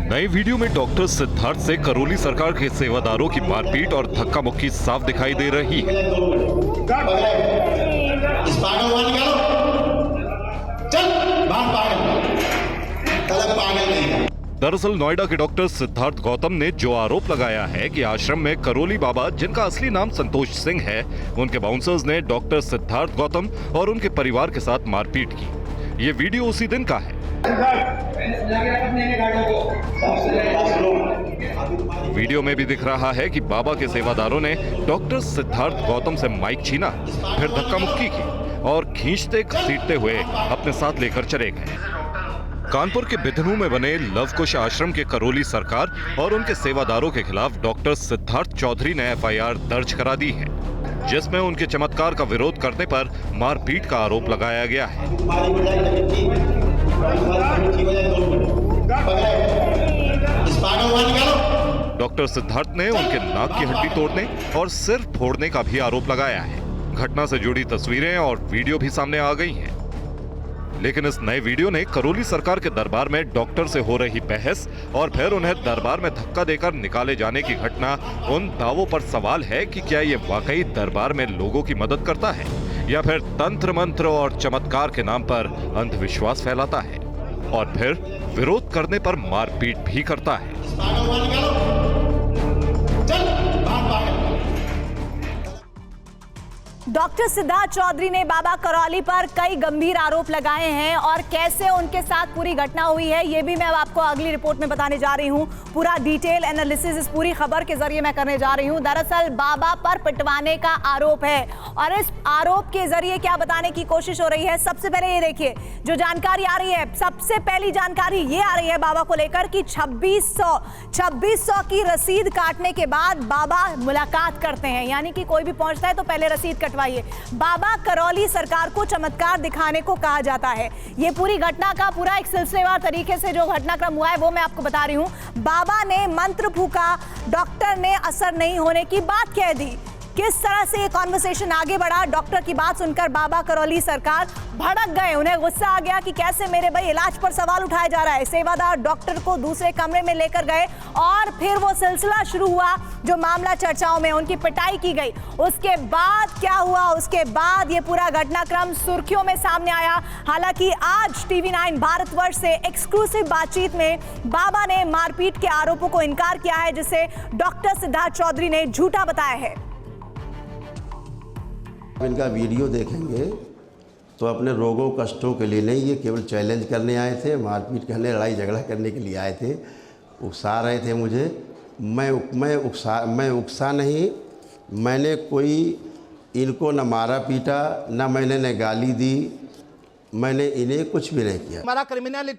नई वीडियो में डॉक्टर सिद्धार्थ से करौली सरकार के सेवादारों की मारपीट और धक्का मुक्की साफ दिखाई दे रही है। इस पागल को निकालो, चल बाहर पागल, तलब पागल नहीं है। दरअसल नोएडा के डॉक्टर सिद्धार्थ गौतम ने जो आरोप लगाया है कि आश्रम में करौली बाबा, जिनका असली नाम संतोष सिंह है, उनके बाउंसर्स ने डॉक्टर सिद्धार्थ गौतम और उनके परिवार के साथ मारपीट की। ये वीडियो उसी दिन का है। वीडियो में भी दिख रहा है कि बाबा के सेवादारों ने डॉक्टर सिद्धार्थ गौतम से माइक छीना, फिर धक्का मुक्की की और खींचते घसीटते हुए अपने साथ लेकर चले गए। कानपुर के बिधनू में बने लवकुश आश्रम के करौली सरकार और उनके सेवादारों के खिलाफ डॉक्टर सिद्धार्थ चौधरी ने एफआईआर दर्ज करा दी है, जिसमें उनके चमत्कार का विरोध करने पर मारपीट का आरोप लगाया गया है। डॉक्टर सिद्धार्थ ने उनके नाक की हड्डी तोड़ने और सिर फोड़ने का भी आरोप लगाया है। घटना से जुड़ी तस्वीरें और वीडियो भी सामने आ गई हैं। लेकिन इस नए वीडियो ने करौली सरकार के दरबार में डॉक्टर से हो रही बहस और फिर उन्हें दरबार में धक्का देकर निकाले जाने की घटना, उन दावों पर सवाल है कि क्या ये वाकई दरबार में लोगों की मदद करता है या फिर तंत्र मंत्र और चमत्कार के नाम पर अंधविश्वास फैलाता है और फिर विरोध करने पर मारपीट भी करता है। डॉक्टर सिद्धार्थ चौधरी ने बाबा करौली पर कई गंभीर आरोप लगाए हैं और कैसे उनके साथ पूरी घटना हुई है ये भी मैं आपको अगली रिपोर्ट में बताने जा रही हूं। पूरा डिटेल एनालिसिस इस पूरी खबर के जरिए मैं करने जा रही हूं। दरअसल बाबा पर पिटवाने का आरोप है और इस आरोप के जरिए क्या बताने की कोशिश हो रही है। सबसे पहले ये देखिए जो जानकारी आ रही है, सबसे पहली जानकारी ये आ रही है बाबा को लेकर कि 2600 की रसीद काटने के बाद बाबा मुलाकात करते हैं, यानी कि कोई भी पहुंचता है तो पहले रसीद कटवाइए। बाबा करौली सरकार को चमत्कार दिखाने को कहा जाता है। ये पूरी घटना का पूरा एक सिलसिलेवार तरीके से जो घटनाक्रम हुआ है वो मैं आपको बता रही हूं। बाबा ने मंत्र फूका, डॉक्टर ने असर नहीं होने की बात कह दी। किस तरह से ये कॉन्वर्सेशन आगे बढ़ा, डॉक्टर की बात सुनकर बाबा करौली सरकार भड़क गए। उन्हें गुस्सा आ गया कि कैसे मेरे भाई इलाज पर सवाल उठाया जा रहा है। सेवादार डॉक्टर को दूसरे कमरे में लेकर गए और फिर वो सिलसिला शुरू हुआ जो मामला चर्चाओं में, उनकी पिटाई की गई। उसके बाद क्या हुआ, उसके बाद ये पूरा घटनाक्रम सुर्खियों में सामने आया। हालांकि आज TV9 भारतवर्ष से एक्सक्लूसिव बातचीत में बाबा ने मारपीट के आरोपों को इनकार किया है, जिसे डॉक्टर सिद्धार्थ चौधरी ने झूठा बताया है। इनका वीडियो देखेंगे तो अपने रोगों कष्टों के लिए नहीं, ये केवल चैलेंज करने आए थे, मारपीट करने, लड़ाई झगड़ा करने के लिए आए थे। उकसा रहे थे मुझे। मैं उकसा नहीं, मैंने कोई इनको न मारा पीटा, न मैंने न गाली दी, मैंने इन्हें कुछ भी नहीं किया। तुम्हारा क्रिमिनल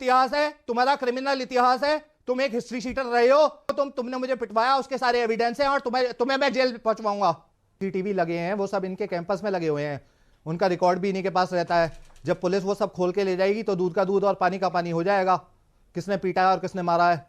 इतिहास है, तुम एक हिस्ट्री शीटर रहे हो, तुमने मुझे पिटवाया, उसके सारे एविडेंस हैं और तुम्हें मैं जेल पहुंचवाऊंगा। सीसीटीवी लगे हैं, वो सब इनके कैंपस में लगे हुए हैं, उनका रिकॉर्ड भी इन्हीं के पास रहता है। जब पुलिस वो सब खोल के ले जाएगी तो दूध का दूध और पानी का पानी हो जाएगा, किसने पीटा है और किसने मारा है।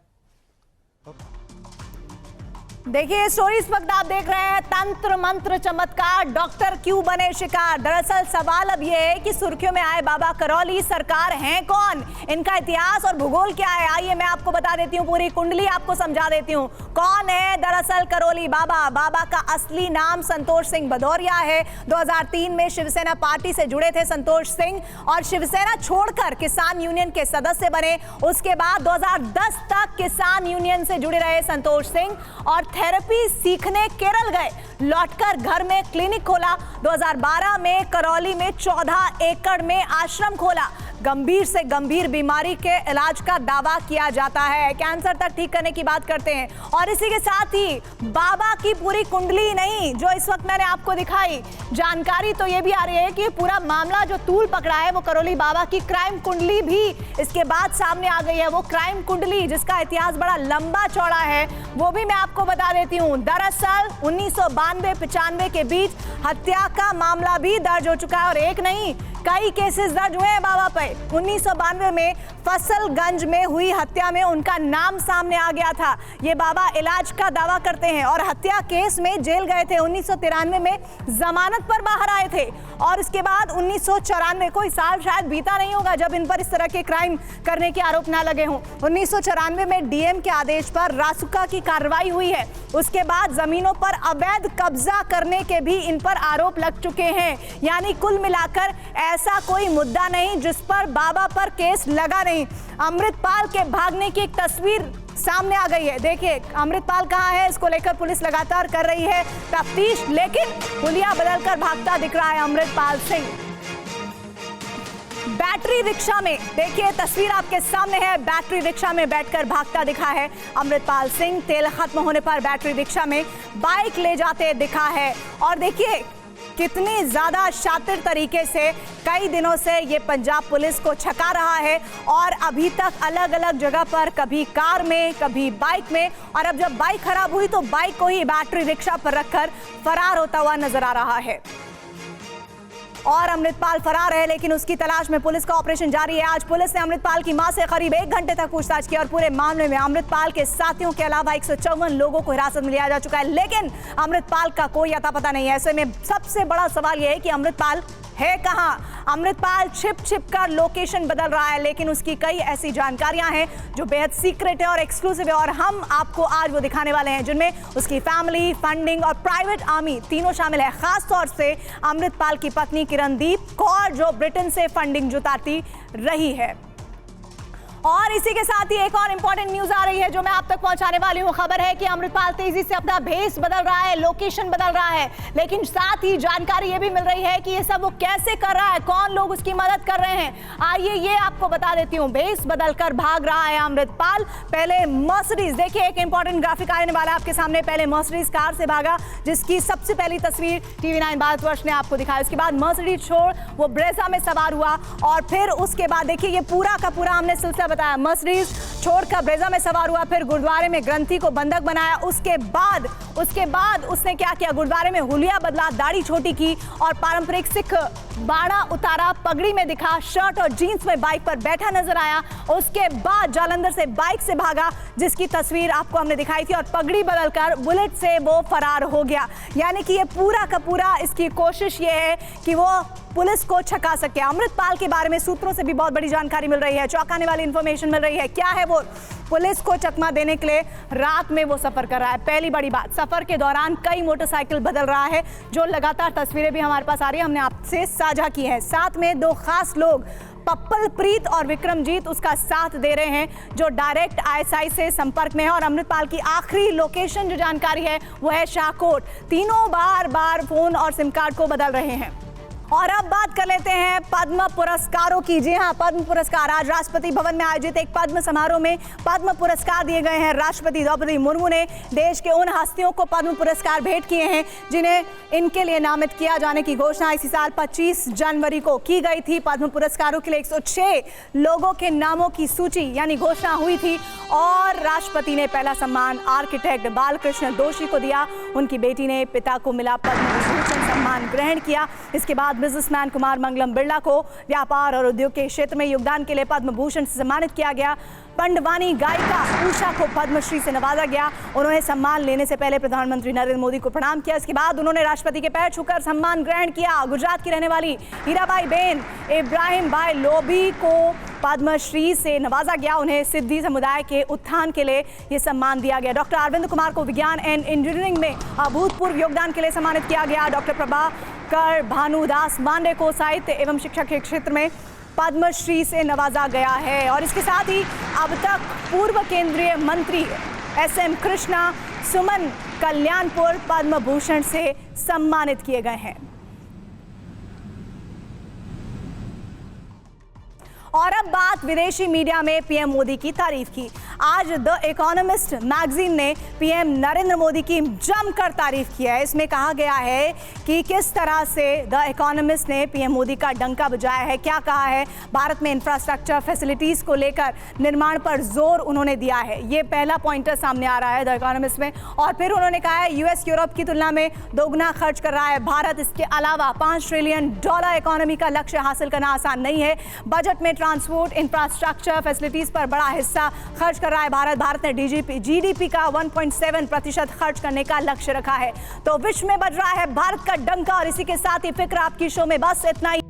देखिए स्टोरी इस वक्त आप देख रहे हैं, तंत्र मंत्र चमत्कार, डॉक्टर क्यों बने शिकार। दरअसल सवाल अब यह है कि सुर्खियों में आए बाबा करौली सरकार हैं कौन, इनका इतिहास और भूगोल क्या है। आइए मैं आपको बता देती हूँ, पूरी कुंडली आपको समझा देती हूँ कौन है दरअसल करौली बाबा। बाबा का असली नाम संतोष सिंह भदौरिया है। 2003 में शिवसेना पार्टी से जुड़े थे संतोष सिंह और शिवसेना छोड़कर किसान यूनियन के सदस्य बने। उसके बाद 2010 तक किसान यूनियन से जुड़े रहे संतोष सिंह और थेरेपी सीखने केरल गए, लौटकर घर में क्लिनिक खोला। 2012 में करौली में 14 एकड़ में आश्रम खोला। गंभीर से गंभीर बीमारी के इलाज का दावा किया जाता है, कैंसर तक ठीक करने की बात करते हैं। और इसी के साथ ही बाबा की पूरी कुंडली नहीं जो इस वक्त मैंने आपको दिखाई, जानकारी तो ये भी आ रही है कि पूरा मामला जो तूल पकड़ा है वो करौली बाबा की क्राइम कुंडली भी इसके बाद सामने आ गई है। वो क्राइम कुंडली जिसका इतिहास बड़ा लंबा चौड़ा है वो भी मैं आपको बता देती हूँ। दरअसल 1992-95 के बीच हत्या का मामला भी दर्ज हो चुका है और एक नहीं कई केसेस दर्ज हुए हैं बाबा पे। 1992 में फसलगंज में हुई हत्या में उनका नाम सामने आ गया था। ये बाबा इलाज का दावा करते हैं और हत्या केस में जेल गए थे। 1993 में जमानत पर बाहर आए थे और उसके बाद 1994 कोई साल शायद बीता नहीं होगा जब इन पर इस तरह के क्राइम करने के आरोप ना लगे हों। 1994 में डीएम के आदेश पर रासुका की कार्रवाई हुई है। उसके बाद जमीनों पर अवैध कब्जा करने के भी इन पर आरोप लग चुके हैं। यानी कुल मिलाकर ऐसा कोई मुद्दा नहीं जिस पर बाबा पर केस लगा नहीं। अमृतपाल के भागने की एक तस्वीर सामने आ गई है। देखिए अमृतपाल कहाँ है, इसको लेकर पुलिस लगातार कर रही है तफ्तीश, लेकिन हुलिया बदलकर भागता दिख रहा है अमृतपाल सिंह। बैटरी रिक्शा में, देखिए तस्वीर आपके सामने है, बैटरी रिक्शा में बैठकर भागता दिखा है अमृतपाल सिंह। तेल खत्म होने पर बैटरी रिक्शा में बाइक ले जाते दिखा है और देखिए कितनी ज्यादा शातिर तरीके से कई दिनों से ये पंजाब पुलिस को छका रहा है और अभी तक अलग अलग जगह पर कभी कार में कभी बाइक में, और अब जब बाइक खराब हुई तो बाइक को ही बैटरी रिक्शा पर रखकर फरार होता हुआ नजर आ रहा है। और अमृतपाल फरार है लेकिन उसकी तलाश में पुलिस का ऑपरेशन जारी है। आज पुलिस ने अमृतपाल की मां से करीब 1 घंटे तक पूछताछ की और पूरे मामले में अमृतपाल के साथियों के अलावा 154 लोगों को हिरासत में लिया जा चुका है, लेकिन अमृतपाल का कोई अता पता नहीं है। ऐसे में सबसे बड़ा सवाल यह है कि अमृतपाल है कहां। अमृतपाल छिप कर लोकेशन बदल रहा है, लेकिन उसकी कई ऐसी जानकारियां हैं जो बेहद सीक्रेट है और एक्सक्लूसिव है और हम आपको आज वो दिखाने वाले हैं जिनमें उसकी फैमिली, फंडिंग और प्राइवेट आर्मी तीनों शामिल है। खास तौर से अमृतपाल की पत्नी किरणदीप कौर जो ब्रिटेन से फंडिंग जुटाती रही है। और इसी के साथ ही एक और इंपॉर्टेंट न्यूज आ रही है जो मैं आप तक पहुंचाने वाली हूं। खबर है कि अमृतपाल तेजी से अपना भेस बदल रहा है, लोकेशन बदल रहा है, लेकिन साथ ही जानकारी ये भी मिल रही है कि ये सब वो कैसे कर रहा है, कौन लोग उसकी मदद कर रहे हैं। आइए ये आपको बता देती हूँ। भेस बदलकर भाग रहा है अमृतपाल। पहले मर्सिडीज, देखिए एक इंपॉर्टेंट ग्राफिक आने वाला है आपके सामने। पहले मर्सिडीज कार से भागा जिसकी सबसे पहली तस्वीर TV9 भारतवर्ष ने आपको दिखाई। उसके बाद मर्सिडीज छोड़ वो ब्रेजा में सवार हुआ और फिर उसके बाद देखिए ये पूरा का पूरा हमने सिलसिला बताया। मर्सिडीज छोड़कर ब्रेजा में सवार हुआ, फिर गुरुद्वारे में ग्रंथी को बंधक बनाया। उसके बाद उसने क्या किया, गुरुद्वारे में हुलिया बदला, दाढ़ी छोटी की और पारंपरिक सिख बाड़ा उतारा, पगड़ी में दिखा, शर्ट और जीन्स में बाइक पर बैठा नजर आया। उसके बाद जालंधर से बाइक से भागा जिसकी तस्वीर आपको हमने दिखाई थी और पगड़ी बदलकर बुलेट से वो फरार हो गया। यानी कि ये पूरा का पूरा इसकी कोशिश ये है कि वो पुलिस को छका सके। अमृतपाल के बारे में सूत्रों से भी बहुत बड़ी जानकारी मिल रही है, चौंकाने वाली इंफॉर्मेशन मिल रही है। क्या है वो, पुलिस को चकमा देने के लिए रात में वो सफर कर रहा है। पहली बड़ी बात, सफर के दौरान कई मोटरसाइकिल बदल रहा है, जो लगातार तस्वीरें भी हमारे पास आ रही है, हमने आपसे साझा की है। साथ में 2 खास लोग पप्पल प्रीत और विक्रमजीत उसका साथ दे रहे हैं जो डायरेक्ट ISI से संपर्क में है। और अमृतपाल की आखिरी लोकेशन जो जानकारी है वो है शाहकोट। तीनों बार फोन और सिम कार्ड को बदल रहे हैं। और अब बात कर लेते हैं पद्म पुरस्कारों की। जी हां, पद्म पुरस्कार आज राष्ट्रपति भवन में आयोजित एक पद्म समारोह में पद्म पुरस्कार दिए गए हैं। राष्ट्रपति द्रौपदी मुर्मू ने देश के उन हस्तियों को पद्म पुरस्कार भेंट किए हैं जिन्हें इनके लिए नामित किया जाने की घोषणा इसी साल 25 जनवरी को की गई थी। पद्म पुरस्कारों के लिए 106 लोगों के नामों की सूची यानी घोषणा हुई थी और राष्ट्रपति ने पहला सम्मान आर्किटेक्ट बालकृष्ण दोषी को दिया। उनकी बेटी ने पिता को मिला पद्म विभूषण सम्मान ग्रहण किया। इसके बाद बिजनेसमैन कुमार मंगलम बिरला को व्यापार और उद्योग के क्षेत्र में योगदान के लिए पद्म भूषण से सम्मानित किया गया। पंडवानी गायिका उषा को पद्मश्री से नवाजा गया। उन्होंने सम्मान लेने से पहले प्रधानमंत्री नरेंद्र मोदी को प्रणाम किया। इसके बाद उन्होंने राष्ट्रपति के पैर छूकर सम्मान ग्रहण किया। गुजरात की रहने वाली हीराबाई बेन इब्राहिम भाई लोबी को पद्मश्री से नवाजा गया। उन्हें सिद्धि समुदाय के उत्थान के लिए ये सम्मान दिया गया। डॉक्टर अरविंद कुमार को विज्ञान एंड इंजीनियरिंग में अभूतपूर्व योगदान के लिए सम्मानित किया गया। डॉक्टर प्रभाकर भानुदास मांडे को साहित्य एवं शिक्षा के क्षेत्र में पद्मश्री से नवाजा गया है। और इसके साथ ही अब तक पूर्व केंद्रीय मंत्री SM कृष्णा, सुमन कल्याणपुर पद्म भूषण से सम्मानित किए गए हैं। और अब बात विदेशी मीडिया में पीएम मोदी की तारीफ की। आज द इकोनॉमिस्ट मैगजीन ने पीएम नरेंद्र मोदी की जमकर तारीफ की है। इसमें कहा गया है कि किस तरह से द इकोनॉमिस्ट ने पीएम मोदी का डंका बजाया है। क्या कहा है, भारत में इंफ्रास्ट्रक्चर फैसिलिटीज को लेकर निर्माण पर जोर उन्होंने दिया है। ये पहला पॉइंटर सामने आ रहा है द इकोनॉमिस्ट में। और फिर उन्होंने कहा है यूएस यूरोप की तुलना में दोगुना खर्च कर रहा है भारत। इसके अलावा $5 ट्रिलियन इकोनॉमी का लक्ष्य हासिल करना आसान नहीं है। बजट में ट्रांसपोर्ट इंफ्रास्ट्रक्चर फैसिलिटीज पर बड़ा हिस्सा खर्च कर रहा है भारत ने जीडीपी का 1.7% खर्च करने का लक्ष्य रखा है। तो विश्व में बज रहा है भारत का डंका। और इसी के साथ ही फिक्र आपकी शो में बस इतना ही।